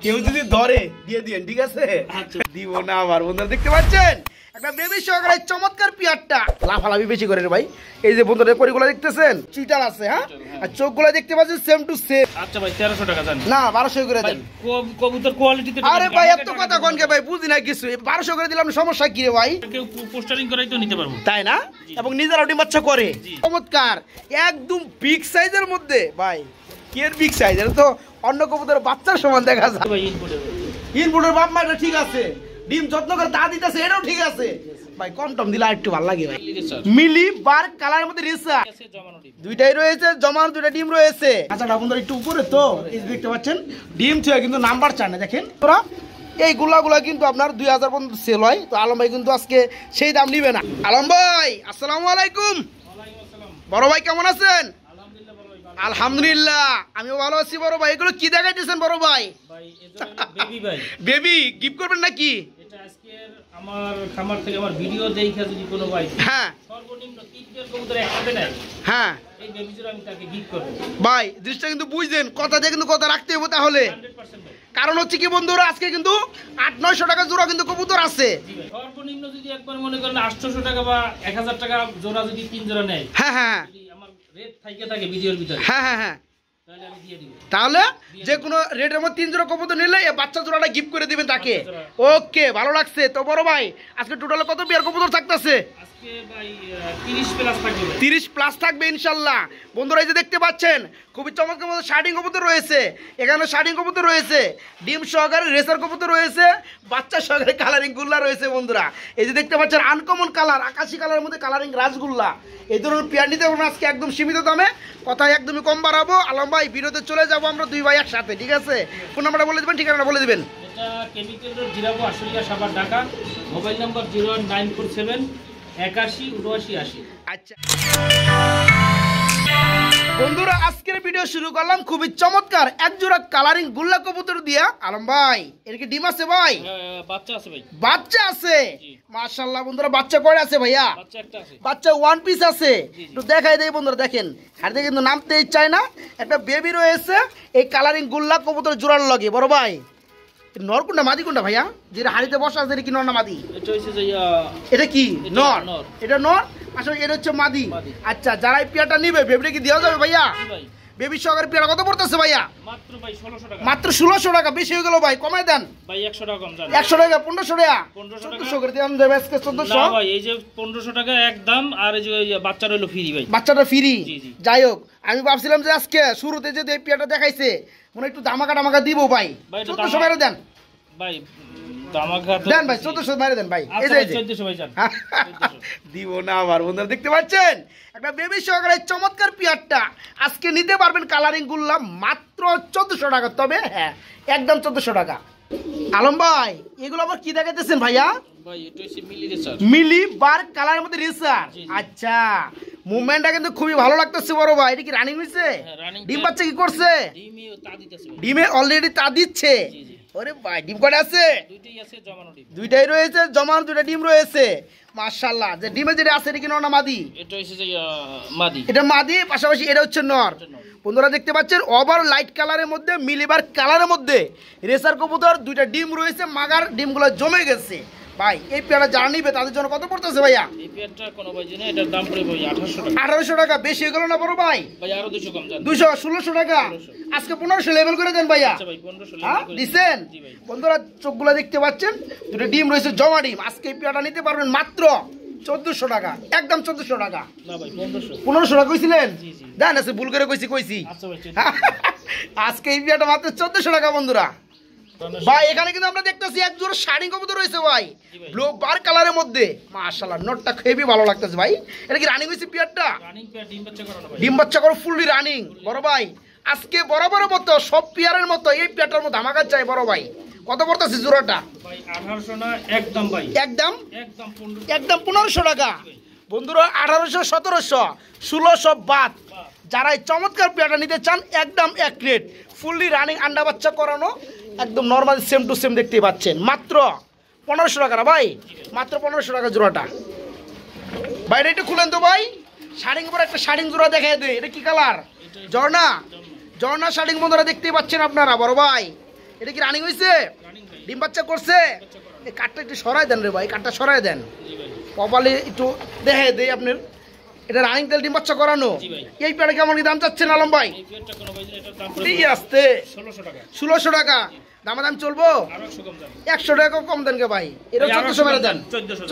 কেউ যদি ধরে দিয়ে দিন, ঠিক আছে? দিব না আবার। বন্ধুরা দেখতে পাচ্ছেন একটা বেবি সহকারে চমৎকার পিয়ারটা লাফালাফি বেশি করে রে ভাই। এই যে বন্ধুরা পরিগুলো দেখতেছেন চিটার আছে, হ্যাঁ, আর চোখগুলো দেখতে পাচ্ছেন সেম টু সেম। আচ্ছা ভাই 1300 টাকা জান না 1200 করে দেন। কবুতর কোয়ালিটিতে আরে ভাই এত কথা কোন কে ভাই, বুঝি না কিছু। 1200 করে দিলাম, সমস্যা কি রে ভাই? কেউ পোস্টারিং করাই তো নিতে পারবো, তাই না? এবং নিজেরা ডিম বাচ্চা করে চমৎকার একদম বিগ সাইজের মধ্যে ভাই। কি এর বিগ সাইজ? এটা তো অন্য কবুতরের বাচ্চার সমান দেখা যায় ভাই। ইনপুটের বাপ মাটা ঠিক আছে, ডিম যত্ন করে তা দিতেছে, এটাও ঠিক আছে ভাই। কম টম দিলে একটু ভালো লাগে ভাই। মিলি বার কালারের মধ্যে রিসা দুইটাই রয়েছে, জমানো দুইটা ডিম রয়েছে। আচ্ছা বন্ধুরা একটু উপরে তো এই দেখতে পাচ্ছেন ডিম থেকে কিন্তু নাম্বার চান না, দেখেন তোরা এই গুলা কিন্তু আপনার 2000 পর্যন্ত সেল হয়। তো আলম ভাই কিন্তু আজকে সেই দাম নিবে না। আলম ভাই আসসালামু আলাইকুম। বড় ভাই কেমন আছেন? আলহামদুলিল্লাহ আমিও ভালো আছি বড় ভাই। এগুলো কি দেখাইতেছেন বড় ভাই? বেবি গিফট করবেন নাকি? এটা আজকে আমার খামার থেকে আমার ভিডিও দেখে যদি কোনো ভাই হ্যাঁ সর্বনিম্ন 3 পেয়ার কবুতর একসাথে নেয়, হ্যাঁ এই বেবি জোড়া আমি তাকে গিফট করব ভাই। দৃষ্টিটা কিন্তু বুঝছেন, কথা দিয়ে কিন্তু কথা রাখতে হবে তাহলে। 100% ভাই। কারণ হচ্ছে কি বন্ধুরা আজকে কিন্তু 800-900 টাকা জোড়া কিন্তু কবুতর আছে। সর্বনিম্ন যদি একবার মনে করেন 800 টাকা বা 1000 টাকা জোড়া যদি 3 জোড়া নেয়, হ্যাঁ হ্যাঁ যদি আমার রেট থাকে থাকে ভিডিওর ভিতরে, হ্যাঁ হ্যাঁ হ্যাঁ তাহলে আমি দিয়ে দিব। তাহলে যে কোনো রেটের মধ্যে 3 জোড়া কবুতর নিলে এই বাচ্চা জোড়াটা গিফট করে দিবেন তাকে। ওকে ভালো লাগছে তো বড় ভাই। আজকে টোটালে কত পেয়ার কবুতর থাকতেছে? আজকে ভাই 30 প্লাস থাকবে। 30 প্লাস থাকবে ইনশাল্লাহ। বন্ধুরা এই যে দেখতে পাচ্ছেন খুবই চমৎকার মতো শার্টিং কবুতর রয়েছে, এখানে শার্টিং কবুতর রয়েছে, ডিম সহকারে রেসার কবুতর রয়েছে, বাচ্চা সহকারে কালারিং গুল্লা রয়েছে। বন্ধুরা এই যে দেখতে পাচ্ছেন আনকমন কালার, আকাশি কালারের মধ্যে কালারিং রাসগুল্লা। এই ধরনের পেয়ার নিতে পারবেন আজকে একদম সীমিত দামে, কথা একদমই কম বাড়াবো। আলম ভাই বিরোধে চলে যাবো আমরা দুই ভাই একসাথে, ঠিক আছে? ফোন নাম্বারটা বলে দেবেন, ঠিকানাটা বলে দেবেন। এটা chemical road Zirabo Ashulia Savar Dhaka. Mobile number 01947 81 79 80। আচ্ছা বন্ধুরা আজকের ভিডিও শুরু করলাম খুবই চমৎকার এক জোড়া কালারিং গুল্লা কবুতর দিয়া। আলম ভাই এর কি ডিম আছে ভাই? বাচ্চা আছে ভাই। বাচ্চা আছে মাশাআল্লাহ। বন্ধুরা বাচ্চা কয়টা আছে ভাইয়া? বাচ্চা একটা আছে। বাচ্চা ওয়ান পিস আছে, একটু দেখাই দেই বন্ধুরা। দেখেন হাড়ে কিন্তু নামতে চায় না, একটা বেবি রয়েছে এই কালারিং গুল্লা কবুতর জোড়ার লগে। বড় ভাই নর কোনটা মাদি কোনটা ভাইয়া? যেটা হাড়িতে বসা আছে এটা কি নর না মাদি? এটা হইছে যে এটা কি নর? এটা নর, আসলে এটা হচ্ছে মাদি। আচ্ছা যারা এই পেয়ারটা নিবে বেবিটা কি দেওয়া যাবে ভাইয়া? বেবি সহকারে পেয়ারা কত পড়তেছে ভাইয়া? মাত্র ভাই 1600 টাকা। মাত্র 1600 টাকা। বেশি হয়ে গেল ভাই, কমায় দেন ভাই 100 টাকা কম জান। 100 টাকা 1500 টাকা 1400 করে দেন দেবে আজকে 1400। না ভাই এই যে 1500 টাকা একদম, আর এই যে বাচ্চা রইলো ফ্রি ভাই। বাচ্চাটা ফ্রি। যাই হোক আমি ভাবছিলাম যে আজকে শুরুতে যে এই পেয়ারটা দেখাইছে মনে একটু ধামাকা দিব ভাই। 1400 বাইরে দেন ভাই, ধামাকা দেন ভাই, 1400 বাইরে দেন ভাই। এই যে 1400 ভাই জান। দিব না আবার। বন্ধুরা দেখতে পাচ্ছেন একটা বেবি সহকারে চমৎকার পেয়ারটা আজকে নিতে পারবেন কালারিং গুল্লা মাত্র 1400 টাকা। তবে হ্যাঁ একদম 1400 টাকা। আলম ভাই এগুলো আবার কি দেখাইতেছেন ভাইয়া? ভাই এটা হচ্ছে মিলি রেসার, মিলি বার কালারের মধ্যে রেসার। আচ্ছা মুভমেন্টটা কিন্তু খুবই ভালো লাগতেছে বড় ভাই। এটা কি রানিং হইছে? ডিম বাচ্চা কি করছে? ডিমে অলরেডি তা দিচ্ছে। ওরে ভাই ডিম কয়টা আছে? দুইটাই আছে জমানো ডিম। দুইটাই রয়েছে জমানো, দুইটা ডিম রয়েছে মাশাআল্লাহ। যে ডিমে যেটা আছে এটা কি নর না মাদি? এটা হচ্ছে যে মাদি। এটা মাদি, পাশাপাশি এটা হচ্ছে নর। বন্ধুরা দেখতে পাচ্ছেন ওভার লাইট কালারের মধ্যে মিলিবার কালারের মধ্যে রেসার কবুতর, দুইটা ডিম রয়েছে, মাগার ডিমগুলো জমে গেছে ভাই। এই পেয়ারটা যারা নিবে তাদের জন্য কত পড়তেছে ভাইয়া? এই পেয়ারটা কোনো ভাই জানে এটার দাম পড়ে ভাই 1800 টাকা। 1800 টাকা বেশি হয়ে গেল না বড় ভাই? ভাই আরো 200 কম জান। 200 1600 টাকা। আজকে 1500 লেভেল করে দেন ভাইয়া। আচ্ছা ভাই 1500 হ্যাঁ দিবেন। বন্ধুরা চোখগুলো দেখতে পাচ্ছেন দুটো ডিম রয়েছে জমা ডিম। আজকে এই পেয়ারটা নিতে পারবেন মাত্র 1400 টাকা, একদম 1400 টাকা। না ভাই 1500 1500 টাকা কইছিলেন? জান আছে ভুল করে কইছি। আচ্ছা ভাই আজকে এই পেয়ারটা মাত্র 1400 টাকা। বন্ধুরা ভাই এখানে কিন্তু আমরা দেখতেছি এক জোড়া শাড়ি কবুতর রয়েছে ভাই, ব্লু বার কালারের মধ্যে মাশাআল্লাহ। নটটা হেভি ভালো লাগতেছে ভাই। এটা কি রানিং হইছে পেয়ারটা? রানিং পেয়ার, ডিম বাচ্চা করানো ভাই। ডিম বাচ্চা করে ফুললি রানিং। বড় ভাই আজকে বরাবরের মতো সব পেয়ারের মতো এই পেয়ারটার মধ্যে ধামাকা চাই বড় ভাই। কত পড়তেছে জোড়াটা? ভাই 1800 না একদম ভাই, একদম 1500 টাকা। বন্ধুরা 1800 1700 1600 বাদ। যারা এই চমৎকার পেয়ারটা নিতে চান একদম এক রেট, ফুললি রানিং আন্ডা বাচ্চা করানো, একদম নর্মাল সেম টু সেম দেখতেই পাচ্ছেন। মাত্র 1500 টাকা না ভাই? মাত্র 1500 টাকা জোড়াটা। বাইরে একটু খুলেন তো ভাই। শাড়িং পরে একটা শাড়িং জোড়া দেখাই দেয়। এটা কি কালার? ঝর্ণা শাড়িং বন্ধুরা দেখতেই পাচ্ছেন আপনারা বড় ভাই। এটা কি রানিং হয়েছে? রানিং ভাই, ডিম বাচ্চা করছে? বাচ্চা করানো। এই কাঠটা একটু সরাই দেন রে ভাই, কাঠটা সরাই দেন জি ভাই, কপালে একটু দেখে দেই আপনার। এটা রানিং তেল ডিম বাচ্চা করানো। জি ভাই। এই পেয়ারে কেমন কি দাম চাচ্ছেন আলম ভাই? এই পেয়ারটা কোনো ভাই এটার দাম পড়বে ঠিক আসতে 1600 টাকা। 1600 টাকা দাম চলবো? আরো 100 কম যাবে। 100 টাকা কম দেন কে ভাই? এটা এই আরো 1400 মেরে দেন।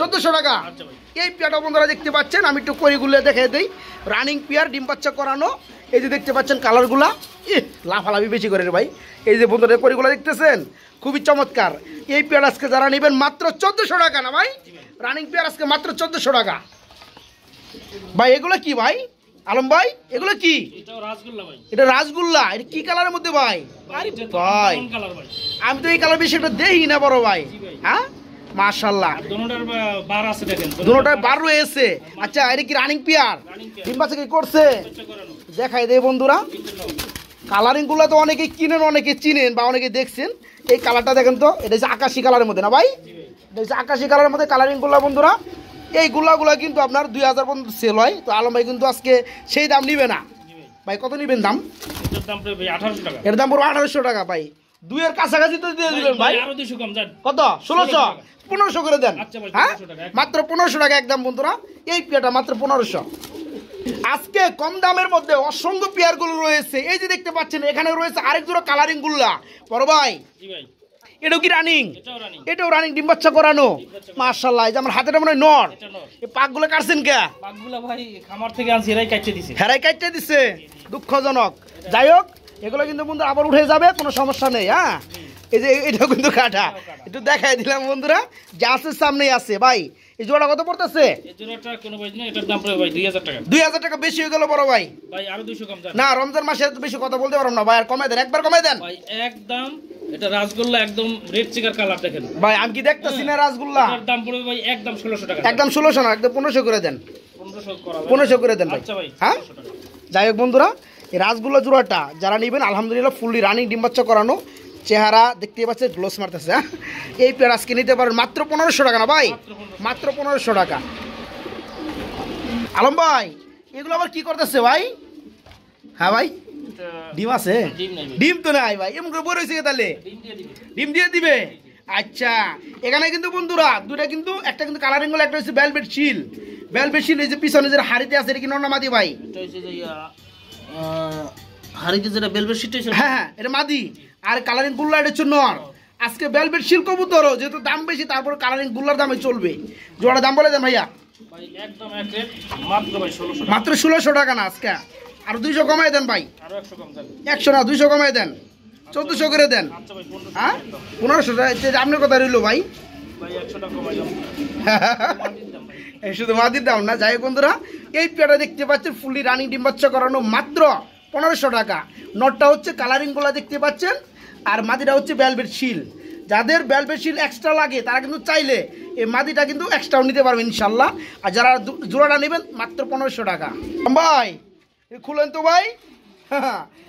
1400 টাকা। আচ্ছা ভাই, এই পেয়ারটা বন্ধুরা দেখতে পাচ্ছেন, আমি একটু করিগুলো দেখে দেই। রানিং পেয়ার ডিম বাচ্চা করানো। এই যে দেখতে পাচ্ছেন কালারগুলা, লাফালাফি বেশি করে রে ভাই। এই যে বন্ধুরা করিগুলো দেখতেছেন, খুবই চমৎকার। এই পেয়ার আজকে যারা নেবেন মাত্র 1400 টাকা না ভাই? রানিং পেয়ার আজকে মাত্র 1400 টাকা। ভাই এগুলো কি ভাই আলম ভাই? এগুলো কি? এটাও রাসগোল্লা ভাই। এটা রাসগোল্লা। এটা কি কালারের মধ্যে ভাই? আরে এটা তো ভাই কোন কালার ভাই? আমি তো এই কালার বেশি একটা দেখি না বড় ভাই। জি ভাই। হ্যাঁ মাশাআল্লাহ, আর দোনোটার বার আছে দেখেন। দুটোটায় 12 রয়েছে। আচ্ছা এটা কি রানিং পেয়ার? Running pair. ডিম বাচ্চা কি করছে? বাচ্চা করানো। দেখাই দেয় বন্ধুরা। কিন্তু নাও। কালারিং গুলো তো অনেকে কিনেন, অনেকে চিনেন বা অনেকে দেখছেন। এই কালারটা দেখেন তো, এটা হচ্ছে আকাশি কালারের মধ্যে না ভাই? জি ভাই। এটা হচ্ছে আকাশি কালারের মধ্যে কালারিং গুলো বন্ধুরা। এই গুলা কিন্তু আপনার 2000 পর্যন্ত সেল হয়। তো আলম ভাই কিন্তু আজকে সেই দাম নিবে না জি ভাই। ভাই। কত নিবেন দাম? এটার দাম পড়বে ভাই 1800 টাকা। এর দাম পড়বে 1800 টাকা ভাই। দুইয়ের কাছাকাছি তো দিয়ে দিবেন ভাই। আরো 200 কম যান। কত? 1600? 1500 করে দেন। আচ্ছা ভাই, হ্যাঁ 1500 টাকা, একদম। মাত্র 1500 টাকা একদম বন্ধুরা। এই পেয়ারটা মাত্র 1500। আজকে কম দামের মধ্যে অসংখ্য পেয়ার গুলো রয়েছে। এই যে দেখতে পাচ্ছেন এখানে রয়েছে আরেক জোড়া কালারিং গুল্লা। বড় ভাই জি ভাই। এটাও কি রানিং? এটাও রানিং। এটাও রানিং ডিম বাচ্চা করানো। মাশাআল্লাহ, এই যে আমার হাতেটা মনে হয় নর। এটা নর। এই পাকগুলো কাটছেন কে? পাকগুলা ভাই খামার থেকে আনছি, এরাই কাটতে দিছে। হেরাই কাটতে দিচ্ছে, দুঃখজনক। যাই হোক এগুলো কিন্তু বন্ধু আবার উঠে যাবে, কোনো সমস্যা নেই। হ্যাঁ এই যে এটাও কিন্তু কাটা, একটু দেখাই দিলাম বন্ধুরা, যা আছে সামনেই আছে। ভাই এই জোড়া কত পড়তেছে? এই জোড়াটা কোনো ভাই না, এটার দাম পড়বে ভাই 2000 টাকা। 2000 টাকা বেশি হয়ে গেল বড় ভাই। ভাই আরো 200 কম যান। না রমজান মাসে এত বেশি কথা বলতে পারবো না ভাই, আর কমাই দেন, একবার কমাই দেন ভাই একদম। এটা রাসগোল্লা একদম রেড চিকার কালার দেখেন। ভাই। আমি কি দেখতেছি না রাসগোল্লা? এটার দাম পড়বে ভাই একদম 1600 টাকা। একদম 1600 না, একদম 1500 করে দেন। 1500 করা যাবে। 1500 করে দেন ভাই। আচ্ছা ভাই, হ্যাঁ 1500 টাকা। যাই হোক বন্ধুরা, এই রাসগোল্লা জোড়াটা যারা নেবেন আলহামদুলিল্লাহ ফুললি রানিং ডিম বাচ্চা করানো, চেহারা দেখতে পাচ্ছে গ্লোস মারতেছে। হ্যাঁ এই পেয়ার আজকে নিতে পারেন মাত্র 1500 টাকা না ভাই? মাত্র 1500 টাকা। আলম ভাই এগুলো আবার কি করতেছে ভাই? হ্যাঁ ভাই এটা ডিম আছে? ডিম নাই ভাই। ডিম তো নাই ভাই, এমন করে বড় হয়েছে তাহলে ডিম দিয়ে দিবে। ডিম দিয়ে দিবে? আচ্ছা এখানে কিন্তু বন্ধুরা দুটা কিন্তু, একটা কিন্তু কালারিং গুলো, একটা হচ্ছে ভেলভেট শিল। ভেলভেট শিল এই যে পিছনে যে হাড়িতে আছে, এটা কি নর মাদি ভাই? এটা হচ্ছে যে হারিতে যেটা বেলভেট শীট হইছে। হ্যাঁ হ্যাঁ এটা মাদি। আর কালারিং গুল্লা এটা হচ্ছে নর। আজকে ভেলভেট শিল কবুতরও যেহেতু দাম বেশি, তারপর কালারিং গুল্লার দামে চলবে। জোড়া দাম বলে দেন ভাইয়া। ভাই একদম এক রেট মাত্র ভাই 1600 টাকা। মাত্র 1600 টাকা না আজকে? আর 200 কমাই দেন ভাই। আরো 100 কম যান। 100 না 200 কমাই দেন, 1400 করে দেন। আচ্ছা ভাই 1500 হ্যাঁ 1500 টাকা আপনার কথা রইলো ভাই। ভাই 100 টাকা কমাই দাও। মাটির দাম ভাই। এই শুধু মাদির দাম না। যাই হোক বন্ধুরা, এই পেয়ারটা দেখতে পাচ্ছেন ফুললি রানিং ডিম বাচ্চা করানো, মাত্র 1500 টাকা। নটটা হচ্ছে কালারিং গুলা দেখতে পাচ্ছেন, আর মাদিটা হচ্ছে ভেলভেট শিল। যাদের ভেলভেট শিল এক্সট্রা লাগে তারা কিন্তু চাইলে এই মাদিটা কিন্তু এক্সট্রাও নিতে পারবেন ইনশাল্লাহ। আর যারা জোড়াটা নেবেন মাত্র 1500 টাকা। ভাই খুলেন তো ভাই।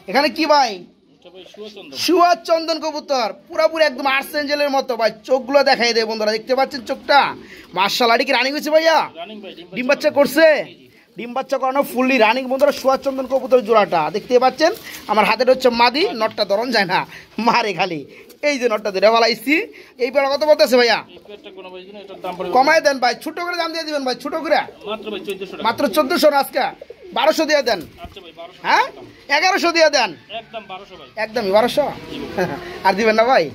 এখানে কি ভাই? এটা ভাই সুচন্দন। সুয়ার চন্দন কবুতর, পুরোপুরি একদম আর্সেঞ্জেলের মতো ভাই। চোখগুলো দেখাই দেয় বন্ধুরা, দেখতে পাচ্ছেন চোখটা। মাশাআল্লাহ, এটা কি রানিং হয়েছে ভাইয়া? রানিং ভাই ডিম বাচ্চা করছে? ডিম বাচ্চা করানো ফুললি রানিং বন্ধুরা। সুয়ার চন্দন কবুতর জোড়াটা দেখতে পাচ্ছেন। আমার হাতের হচ্ছে মাদি, নটটা ধরন যায় না, মারে খালি। এই যে নটটা ধরে বলাইছি। এই বেলা কত বলতেছে ভাইয়া? এই পেটটা কোনো ভাই না, এটার দাম পড়বে কমাই দেন ভাই, ছোট করে দাম দিয়ে দিবেন ভাই, ছোট করে। মাত্র ভাই 1400 টাকা। মাত্র 1400 না, আজকে 1200 দিয়ে দেন। আচ্ছা ভাই 1200 হ্যাঁ 1100 দিয়ে দেন। একদম 1200 ভাই। একদমই 1200। আর দিবেন না ভাই?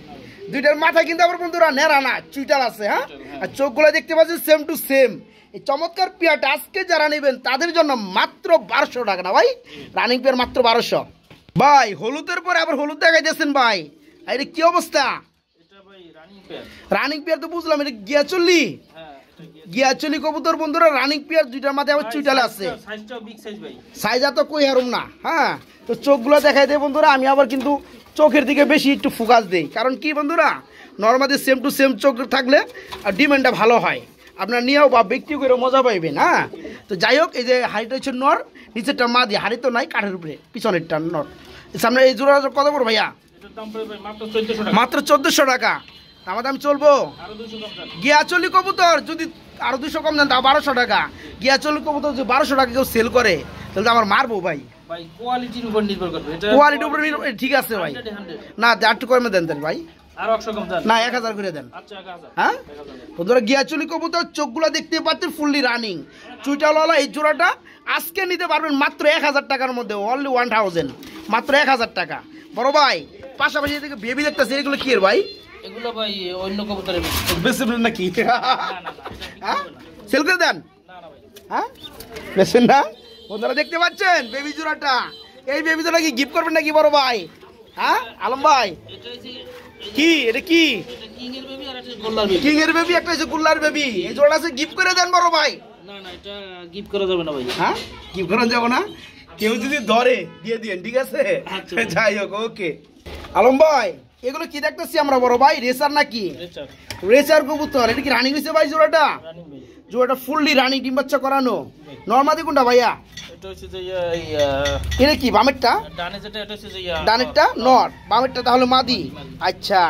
দুইটার মাথা কিন্তু আবার বন্ধুরা নেড়া না, চুইটাল আছে। হ্যাঁ আর চোখগুলো দেখতে পাচ্ছেন সেম টু সেম। এই চমৎকার পেয়ারটা আজকে যারা নেবেন তাদের জন্য মাত্র 1200 টাকা না ভাই? রানিং পেয়ার মাত্র 1200 ভাই। হলুদের পরে আবার হলুদ দেখাই দিয়েছেন ভাই, এটা কি অবস্থা? এটা ভাই রানিং পেয়ার। রানিং পেয়ার তো বুঝলাম, এটা গিয়া চল্লি। হ্যাঁ এটা কি গিয়া চল্লি কবুতর বন্ধুরা, রানিং পেয়ার, দুইটার মাথায় আবার চুইটাল আছে। সাইজটাও বিগ সাইজ ভাই। সাইজ এত কই হারুম না। হ্যাঁ তো চোখগুলো দেখাই দেয় বন্ধুরা। আমি আবার কিন্তু চোখের দিকে বেশি একটু ফোকাস দিই, কারণ কি বন্ধুরা, নর্মালি সেম টু সেম চোখ থাকলে আর ডিমান্ডটা ভালো হয়, আপনার নিয়েও বা ব্যক্তি করে মজা পাইবেন। হ্যাঁ তো যাই হোক, এই যে হাড়িটা হচ্ছে নর, নিচেরটা মা দিয়ে, হাড়ি তো নাই, কাঠের উপরে, পিছনেরটা নর। সামনে এই জোড়া কত পড়ো ভাইয়া? এটার দাম পড়বে ভাই মাত্র 1400 টাকা। মাত্র 1400 টাকা। আমার দাম চলবো? আরো 200 কম যান। গিয়া চল্লি কবুতর যদি আরো 200 কম দেন তা 1200 টাকা। গিয়া চল্লি কবুতর যদি 1200 টাকা কেউ সেল করে তাহলে তো আমার মারবো ভাই। ভাই কোয়ালিটির উপর নির্ভর করবে, এটা কোয়ালিটির উপর ঠিক আছে ভাই। 100 না একটু কমে দেন ভাই, আর 100 কম দেন না 1000 করে দেন। আচ্ছা 1000। হ্যাঁ বন্ধুরা গিয়াচুলি কবুতর চোখগুলো দেখতে পাচ্ছেন ফুললি রানিং চুইটালওয়ালা। এই জোড়াটা আজকে নিতে পারবেন মাত্র 1000 টাকার মধ্যে, অনলি 1000, মাত্র 1000 টাকা। বড় ভাই পাশাপাশি এদিকে বেবি দেখতেছে, এগুলো কি এর ভাই? এগুলো ভাই অন্য কবুতরের বেশি নাকি? না হ্যাঁ সেল করে দেন। না ভাই, হ্যাঁ বেশি না। বন্ধুরা দেখতে পাচ্ছেন বেবি জোড়াটা, এই বেবি জোড়া কি গিফট করবেন নাকি বড় ভাই? হ্যাঁ আলম ভাই এটা হচ্ছে কি এটা কি? এটা কিং এর বেবি আর এটা গোল্লার বেবি। কিং এর বেবি, একটা হচ্ছে গুল্লার বেবি। এই জোড়া আছে গিফট করে দেন বড় ভাই। না এটা গিফট করা যাবে না ভাই। হ্যাঁ গিফট করা যাবে না, কেউ যদি ধরে দিয়ে দিন, ঠিক আছে? আচ্ছা। যাই হোক ওকে। আলম ভাই এগুলো কি দেখতেছি আমরা বড় ভাই? রেসার নাকি? রেচার রেসার কবুতর, এটা কি রানিং হয়েছে ভাই জোড়াটা? রানিং ভাই। জোড়াটা ফুললি রানিং, ডিম বাচ্চা করানো। নরমাদি কোনটা ভাইয়া? এটা হচ্ছে যে এটা কি বামেরটা? ডানে যেটা, এটা হচ্ছে যে ডানেরটা নর, বামেরটা তাহলে মাদি। আচ্ছা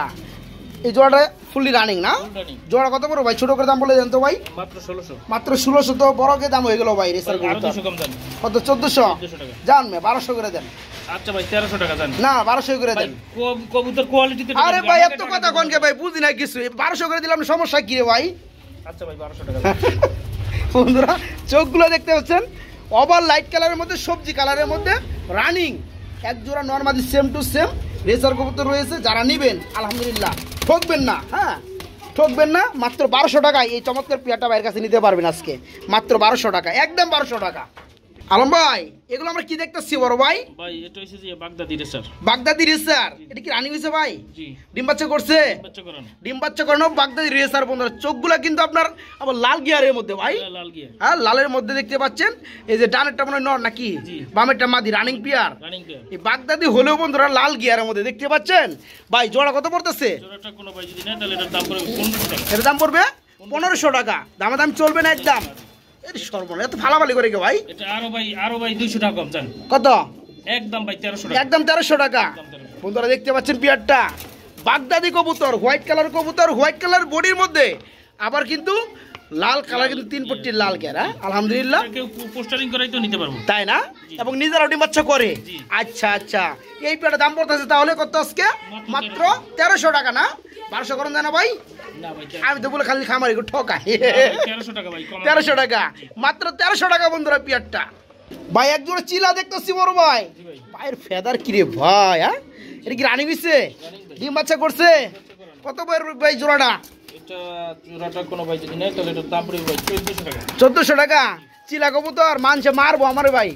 এই জোড়াটা ফুললি রানিং না? রানিং। জোড়া কত বড় ভাই? ছোট করে দাম বলে দেন তো ভাই। মাত্র 1600। মাত্র 1600, তো বড়কে দাম হয়ে গেল ভাই রেসার আর কবুতর। 200 কম দেন। কত? 1400 টাকা। জান মে 1200 করে দেন। আচ্ছা ভাই 1300 টাকা দেন। না 1200 করে দেন। কবুতর কোয়ালিটিতে। আরে ভাই এত কথা কোনকে ভাই, বুঝি না কিছু। 1200 করে দিলাম, সমস্যা কি রে ভাই? আচ্ছা ভাই 1200 টাকা দেন। বন্ধুরা চোখগুলো দেখতে পাচ্ছেন, ওভার লাইট কালারের মধ্যে সবজি কালারের মধ্যে রানিং এক জোড়া normally same to same racer কবুতর রয়েছে। যারা নেবেন আলহামদুলিল্লাহ ঠকবেন না, হ্যাঁ ঠকবেন না। মাত্র 1200 টাকায় এই চমৎকার পেয়ারটা ভাইয়ের কাছে নিতে পারবেন আজকে, মাত্র 1200 টাকা, একদম 1200 টাকা। আলম ভাই এগুলো আমরা কি দেখতেছি বড় ভাই? ভাই এটা হচ্ছে যে বাগদাদি রেসার। বাগদাদি রেসার, এটা কি রানিং হয়েছে ভাই? জি। ডিম বাচ্চা করছে? বাচ্চা করানো। ডিম বাচ্চা করানো বাগদাদি রেসার। বন্ধুরা চোখগুলা কিন্তু আপনার আবার লাল গিয়ারের মধ্যে ভাই। লাল গিয়া। হ্যাঁ লালের মধ্যে দেখতে পাচ্ছেন। এই যে ডানেরটা মনে হয় নর নাকি? জি। বামেরটা মাদি, রানিং পিয়ার। Running pair. এই বাগদাদি হলেও বন্ধুরা লাল গিয়ারের মধ্যে দেখতে পাচ্ছেন। ভাই জোড়া কত পড়তেছে? জোড়াটা কোনো ভাই যদি নেয় তাহলে এটার দাম পড়বে 1500 টাকা। এর দাম পড়বে 1500 টাকা। দামাদাম চলবে না একদম। এর সর্বনা এত ফালাফালি করে কে ভাই? এটা আরো ভাই 200 টাকা কম জান। কত? একদম ভাই 1300 টাকা। একদম 1300 টাকা। বন্ধুরা দেখতে পাচ্ছেন পিয়ারটা বাগদাদি কবুতর, হোয়াইট কালার কবুতর, হোয়াইট কালার বডির মধ্যে আবার কিন্তু লাল কালার, কিন্তু 3 পট্টির লাল গিয়ার। হ্যাঁ আলহামদুলিল্লাহ। কেউ পোস্টারিং করাই তো নিতে পারবো, তাই না? এবং নিজেরাও ডিম বাচ্চা করে। জি। আচ্ছা আচ্ছা এই পেয়ারটার দাম পড়তেছে তাহলে কত আজকে? মাত্র 1300 টাকা না? 1200 করুন জানা ভাই। না ভাই আমি তো বলে খালি খামারি ঠকাই। 1300 টাকা ভাই কম। 1300 টাকা, মাত্র 1300 টাকা বন্ধুরা পিয়ারটা। ভাই এক জোড়া চিলা দেখতেছি বড় ভাই। ভাইয়ের ফেদার কি রে ভাই? হ্যাঁ এটা কি রানিং হইছে? ডিম বাচ্চা করছে? কত ভাই জোড়াটা? এটা জোড়াটা কোনো ভাই যদি নেয় তাহলে এটার দাম পড়বে ভাই 1400 টাকা। 1400 টাকা। চিলা কবুতর মানছে মারবো আমারে ভাই।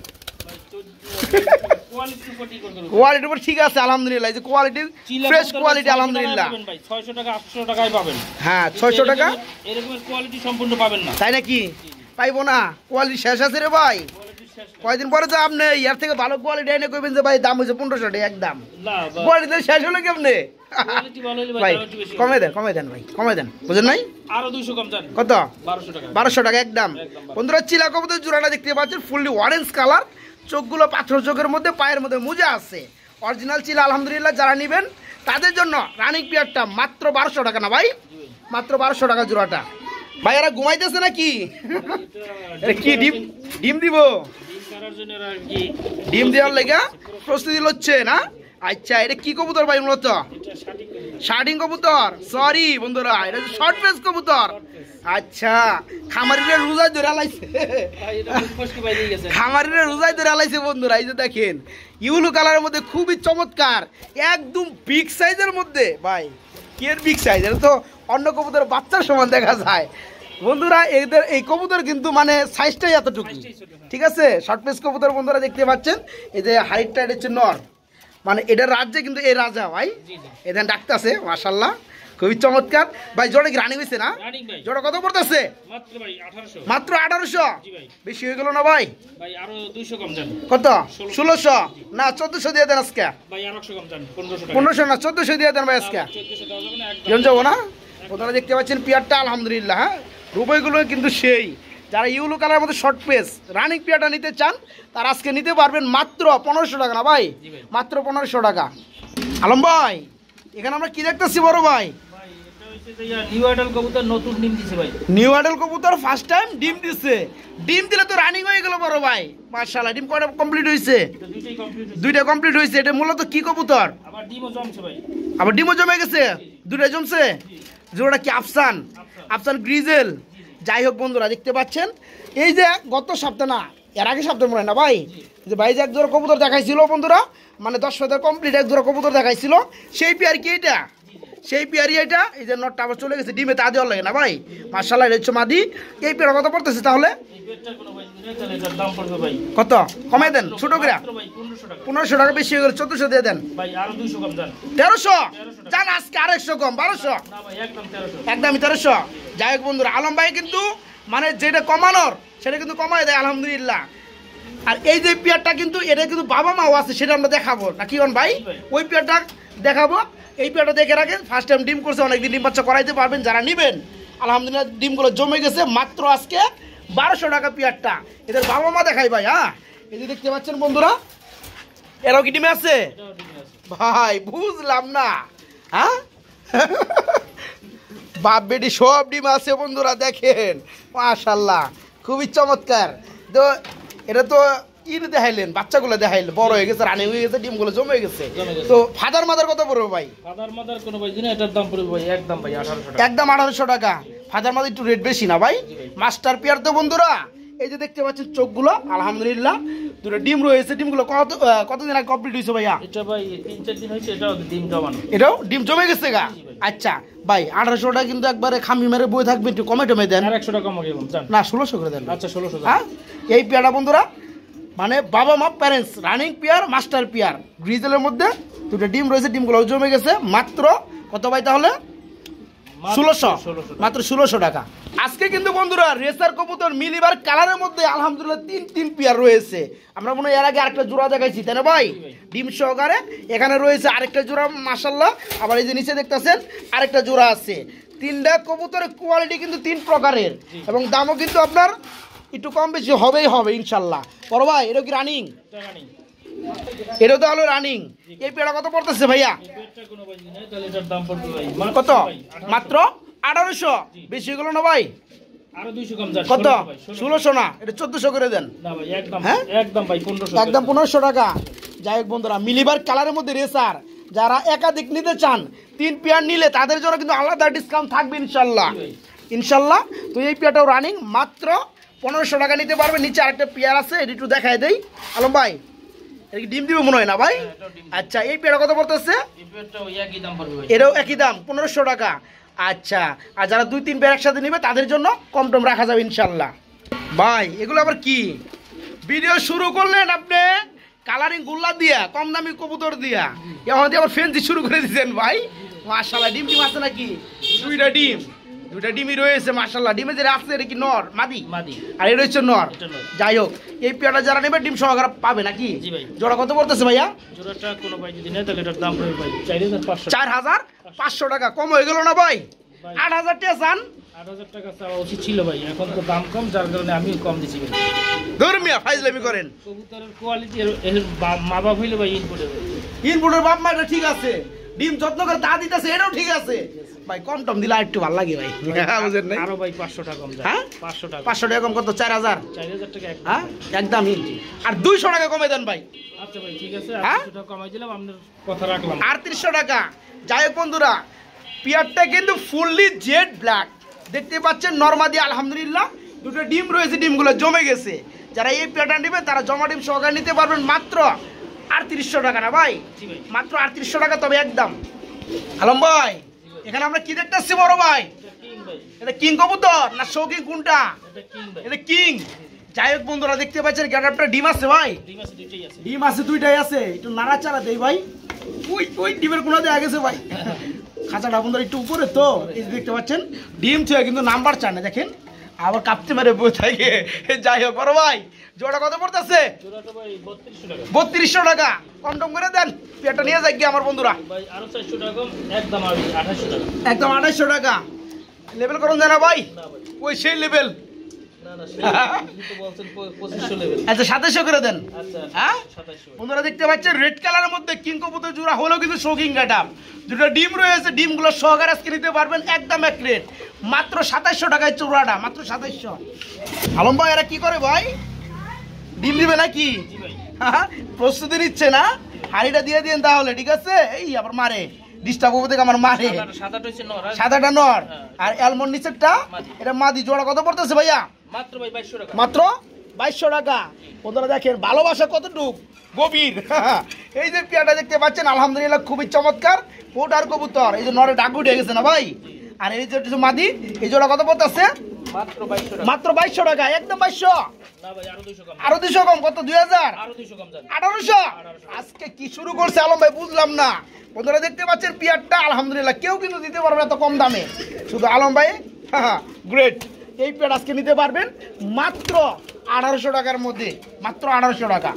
কোয়ালিটির উপর কি করবে? কোয়ালিটির উপর ঠিক আছে আলহামদুলিল্লাহ। এই যে কোয়ালিটি ফ্রেশ কোয়ালিটি আলহামদুলিল্লাহ। ভাই 600 টাকা 800 টাকায় পাবেন। হ্যাঁ 600 টাকা। এরকমের কোয়ালিটি সম্পূর্ণ পাবেন না। তাই নাকি? পাইবো না? কোয়ালিটি শেষ আছে রে ভাই। কয়দিন পরে তো আপনি ইয়ার থেকে ভালো কোয়ালিটি এনে কইবেন যে ভাই দাম হইছে 1500 টাকা একদম। না কোয়ালিটি শেষ হলো কেমনে? কোয়ালিটি ভালো হলে ভাই ভাই দাম একটু বেশি। কমে দেন ভাই, কমে দেন। বুঝেন নাই? আরো 200 কম জান। কত? 1200 টাকা। 1200 টাকা একদম। একদম। বন্ধুরা চিলা কবুতর জোড়াটা দেখতে পাচ্ছেন ফুললি অরেঞ্জ কালার, চোখগুলো পাথর চোখের মধ্যে, পায়ের মধ্যে মোজা আছে। অরিজিনাল চিলা আলহামদুলিল্লাহ। যারা নেবেন তাদের জন্য রানিং পিয়ারটা মাত্র 1200 টাকা না ভাই? মাত্র 1200 টাকা জোড়াটা। ভাই এরা ঘুমাইতেছে নাকি? এটা কি ডিম দিব? ডিম করার জন্য আর কি ডিম দেওয়ার লেগা প্রস্তুতি হচ্ছে না? আচ্ছা এটা কি কবুতর ভাই মূলত? এটা শাটিং করে। শার্টিং কবুতর? সরি বন্ধুরা এটা শর্ট ফেস কবুতর। আচ্ছা খামারিরা রোজায় ধরে আলাইছে। ভাই এটা ফসকি ভাই দিয়ে গেছে। খামারিরা রোজায় ধরে আলাইছে বন্ধুরা। এই যে দেখেন ইউলো কালারের মধ্যে খুবই চমৎকার, একদম বিগ সাইজের মধ্যে। ভাই কি এর বিগ সাইজ? এটা তো অন্য কবুতরের বাচ্চার সমান দেখা যায়। বন্ধুরা এদের এই কবুতর কিন্তু মানে সাইজটাই এতটুকু, ঠিক আছে? শর্ট ফেস কবুতর বন্ধুরা দেখতে পাচ্ছেন। এই যে হাইটটা এটা হচ্ছে নর, মানে এটার রাজ্যে কিন্তু এই রাজা ভাই। এখানে ডাকতেছে মাশাআল্লাহ, খুবই চমৎকার। ভাই জোড়া কি রানিং হয়েছে না? রানিং ভাই। জোড়া কত পড়তেছে? মাত্র ভাই 1800। মাত্র 1800। জি ভাই। বেশি হয়ে গেল না ভাই? ভাই আরো 200 কম জান। কত? 1600 না 1400 দিয়ে দেন আজকে। ভাই আর 100 কম জান 1500 টাকা। 1500 না 1400 দিয়ে দেন ভাই আজকে। 1400 দেওয়া যাবে না একদম। কেমন যাবো না? আপনারা দেখতে পাচ্ছেন পিয়ারটা আলহামদুলিল্লাহ। হ্যাঁ রুবাইগুলো কিন্তু সেই। যারা ইউলো কালারের মধ্যে শর্ট পেস রানিং পিয়ারটা নিতে চান তারা আজকে নিতে পারবেন মাত্র 1500 টাকা না ভাই? মাত্র 1500 টাকা। আলম ভাই এখানে আমরা কি দেখতেছি বড় ভাই? ভাই এটা হচ্ছে নিউ আইডল কবুতর নতুন ডিম দিছে ভাই। নিউ আইডল কবুতর ফার্স্ট টাইম ডিম দিছে। ডিম দিলে তো রানিং হয়ে গেল বড় ভাই, মাশাআল্লাহ। ডিম কয়টা কমপ্লিট হইছে? দুইটা কমপ্লিট হইছে। এটা মূলত কি কবুতর? আবার ডিমও জমছে ভাই। আবার ডিমও জমে গেছে? দুইটা জমছে। জোড়া কি আফসান? আফসান গ্রিজেল। যাই হোক বন্ধুরা, দেখতে পাচ্ছেন এই যে গত সপ্তাহ না এর আগে সপ্তাহ মনে হয় না ভাই, যে ভাই যে এক জোড়া কবুতর দেখাইছিল বন্ধুরা, মানে 10 ফেদার কমপ্লিট এক জোড়া কবুতর দেখাইছিল, সেই পেয়ার কি এটা? সেই পেয়ারই এটা। এই যে নটটা আবার চলে গেছে ডিমে, তা দেওয়ার লাগে না ভাই, মাশাআল্লাহ। এটা হচ্ছে মাদি। এই পেয়ার কত পড়তেছে তাহলে? কত কমাই দেন ছোট করে? 1500 টাকা বেশি হয়ে গেল, 1400 দিয়ে দেন ভাই। আরো 200 কম দেন। 1300 জান, আজকে আরেকশো কম, 1200। না ভাই, একদম 1300। একদমই 1300। যাই হোক বন্ধুরা, আলম ভাই কিন্তু মানে যেটা কমানোর সেটা কিন্তু কমায় দেয় আলহামদুলিল্লাহ। আর এই যে পেয়ারটা কিন্তু এটা কিন্তু বাবা মাও আছে, সেটা আমরা দেখাবো না কি ভাই? ওই পেয়ারটা দেখাবো। এই পেয়ারটা দেখে রাখেন, ফার্স্ট টাইম ডিম করছে, অনেকদিন ডিম বাচ্চা করাইতে পারবেন যারা নেবেন। আলহামদুলিল্লাহ ডিমগুলো জমে গেছে। মাত্র আজকে 1200 টাকা পেয়ারটা। এদের বাবা মা দেখাই ভাই। হ্যাঁ, এই যে দেখতে পাচ্ছেন বন্ধুরা, এরাও কি ডিমে আছে ভাই? বুঝলাম না। হ্যাঁ বাপ বেটি সব ডিম আছে বন্ধুরা, দেখেন মাশাআল্লাহ, খুবই চমৎকার। তো এটা তো দেখাইলেন, বাচ্চাগুলো দেখাইলেন, বড় হয়ে গেছে, রানিং হয়ে গেছে, ডিমগুলো জমে গেছে। তো ফাদার মাদার কত পড়বে ভাই? ফাদার মাদার কোনো ভাই দিন, এটার দাম পড়বে ভাই একদম ভাই 1800 টাকা। একদম 1800 টাকা। ফাদার মাদার একটু রেট বেশি না ভাই? মাস্টার পিয়ার তো বন্ধুরা, এই যে দেখতে পাচ্ছেন চোখগুলো, আলহামদুলিল্লাহ দুটো ডিম রয়েছে। ডিমগুলো কতদিন আগে কমপ্লিট হয়েছে ভাইয়া? এটা ভাই 3-4 দিন হয়েছে, এটাও ডিম জমানো। এটাও ডিম জমে গেছে গা? আচ্ছা ভাই, 1800 টাকা কিন্তু একবারে খামি মেরে বই থাকবে, একটু কমে টমে দেন। আর 100 টাকা কম হবে না 1600 করে দেন। আচ্ছা 1600। হ্যাঁ, এই পেয়ারটা বন্ধুরা মানে বাবা মা parents, running pair, master pair, গ্রিজেলের মধ্যে দুটো ডিম রয়েছে। ডিমগুলো জমে গেছে। মাত্র কত ভাই তাহলে? 1600। মাত্র 1600 টাকা। আজকে কিন্তু বন্ধুরা রেসার কবুতর মিলিবার কালারের মধ্যে আলহামদুলিল্লাহ তিন পেয়ার রয়েছে। আমরা মনে হয় এর আগে আরেকটা জোড়া দেখাইছি, তাই না ভাই? ডিম সহকারে এখানে রয়েছে আরেকটা জোড়া, মাশাআল্লাহ। আবার এই যে নিচে দেখতেছেন আরেকটা জোড়া আছে। তিনটা কবুতরের কোয়ালিটি কিন্তু 3 প্রকারের, এবং দামও কিন্তু আপনার একটু কম বেশি হবেই হবে ইনশাল্লাহ। বড় ভাই, এটা কি রানিং? এটা তো হলো রানিং। এই পেয়ারা কত পড়তেছে ভাইয়া? কত? মাত্র 1800। বেশি হয়ে গেল না ভাই? আরো 200 কম দেন। কত? 1600 না, এটা 1400 করে দেন। না ভাই একদম, হ্যাঁ একদম ভাই 1500। একদম 1500 টাকা। যাই হোক বন্ধুরা, মিলিবার কালারের মধ্যে রেসার যারা একাধিক নিতে চান, 3 পেয়ার নিলে তাদের জন্য কিন্তু আলাদা ডিসকাউন্ট থাকবে ইনশাল্লাহ। ইনশাল্লাহ। তো এই পেয়ারটাও রানিং, মাত্র 1500 টাকা নিতে পারবে। নিচে আরেকটা পেয়ার আছে, এটি একটু দেখাই দেই আলম ভাই। এটা কি ডিম দিবে মনে হয় না ভাই? আচ্ছা, এই পেয়ারটা কত পড়তেছে? এটাও একই দাম, 1500 টাকা। আচ্ছা, আর যারা 2-3 পেয়ার একসাথে নেবে তাদের জন্য কম টম রাখা যাবে ইনশাল্লাহ। ভাই এগুলো আবার কি ভিডিও শুরু করলেন আপনি? কালারিং গুল্লা দিয়া, কম দামি কবুতর দিয়া, এখন আবার ফেন্সি শুরু করে দিয়েছেন ভাই। মাশাআল্লাহ, ডিম টিম আছে নাকি? দুইটা ডিমই রয়েছে মাশাআল্লাহ। ডিমে যেটা আছে এটা কি নর? মাদি। আর এটা হচ্ছে নর। যাই হোক, এই পেয়ারটা যারা নেবে ডিম সহকারে পাবে নাকি? জোড়া কত পড়তেছে ভাইয়া? জোড়াটা কোনো ভাই যদি নেয় তাহলে এটার দাম পড়বে ভাই 4500 টাকা। কম হয়ে গেল না ভাই? 8000 টাকা চান? 8000 টাকা চাওয়া উচিত ছিল ভাই, এখন তো দাম কম, যার কারণে আমিও কম দিছি ভাই। ধর্মিয়া ফাইজলামি করেন। কবুতরের কোয়ালিটি এর মা বাপ হইলে ভাই ইনপুটের বাপ মা এটা ঠিক আছে, ডিম যত্ন করে তা দিতেছে, এটাও ঠিক আছে ভাই। কম টম দিলে একটু ভালো লাগে ভাই, বুঝেন না? আরো ভাই 500 টাকা কম যায়। হ্যাঁ 500 টাকা। 500 টাকা কম কত? 4000 টাকা। হ্যাঁ একদমই। আর 200 টাকা কমে দেন ভাই। আচ্ছা ভাই ঠিক আছে, 200 টাকা কমাই দিলাম, আপনার কথা রাখলাম। 3800 টাকা। যাই হোক বন্ধুরা, পিয়ারটা কিন্তু ফুললি জেড ব্ল্যাক দেখতে পাচ্ছেন, নরমাদি আলহামদুলিল্লাহ। দুটো ডিম রয়েছে, ডিমগুলো জমে গেছে। যারা এই পেয়ারটা নেবে তারা জমা ডিম সহকারে নিতে পারবেন মাত্র 3800 টাকা। না ভাই? মাত্র 3800 টাকা। তবে একদম আলম ভাই, এখানে আমরা কি দেখতেছি বড় ভাই? এটা কিং কবুতর না শৌকিং? কোনটা? এটা কিং। যাই হোক বন্ধুরা, দেখতে পাচ্ছেন গ্যাডাপটা ডিম আছে ভাই। ডিম আছে, দুইটাই আছে। একটু নাড়াচাড়া দেই ভাই। ওই ডিমের কোনা দেয়া গেছে ভাই। খাঁচাটা বন্ধুরা একটু উপরে তো, এই দেখতে পাচ্ছেন ডিম ছুঁয়ে কিন্তু নাম্বার চান না, দেখেন আবার কাঁপতে মারে বই থাকে। যাই হোক বড় ভাই, জোড়া কত পড়তেছে? 3200 টাকা। কম টম করে দেন, পেয়ারটা নিয়ে যাই গিয়ে আমার বন্ধুরা। একদম 2800 টাকা। লেবেল করুন জানা ভাই? ওই সেই লেবেল আচ্ছা 2700 করে দেন। আচ্ছা হ্যাঁ 2700। বন্ধুরা দেখতে পাচ্ছেন রেড কালারের মধ্যে কিং কবুতর জোড়া হলো কিন্তু শৌকিং গেটআপ, দুটো ডিম রয়েছে, ডিমগুলো সহকারে আজকে নিতে পারবেন একদম এক রেট, মাত্র 2700 টাকায় চূড়াটা, মাত্র 2700। আলম ভাই এরা কি করে ভাই, ডিম দিবে নাকি? জি ভাই। হ্যাঁ, প্রস্তুতি নিচ্ছে না, হাড়িটা দিয়ে দিন তাহলে, ঠিক আছে? এই আবার মারে ডিস্টার্ব হবে থেকে আমার মারে। সাদাটা হচ্ছে নর, সাদাটা নর হ্যাঁ। আর অ্যালমন্ড নিচেরটা মাদি। এটা মাদি। জোড়া কত পড়তেছে ভাইয়া? মাত্র ভাই 2200 টাকা। মাত্র 2200 টাকা। বন্ধুরা দেখেন ভালোবাসা কতটুক গভীর। এই যে পেয়াটা দেখতে পাচ্ছেন আলহামদুলিল্লাহ খুবই চমৎকার, পোটার কবুতর। এই যে নরে ডাক উঠে গেছে না ভাই, আর এই যে হচ্ছে মাদি, এই জোড়া কত পড়তেছে? মাত্র 2200 টাকা। মাত্র 2200 টাকা, একদম 2200। না ভাই আরো 200 কম। আরো 200 কম, কত? 2000, আরো 200 কম জান। 1800। আজকে কি শুরু করছে আলম ভাই বুঝলাম না। বন্ধুরা দেখতে পাচ্ছেন পিয়ারটা আলহামদুলিল্লাহ কেউ কিন্তু দিতে পারবে না এত কম দামে, শুধু আলম ভাই। গ্রেট। এই পেয়ার আজকে নিতে পারবেন মাত্র 1800 টাকার মধ্যে, মাত্র 1800 টাকা।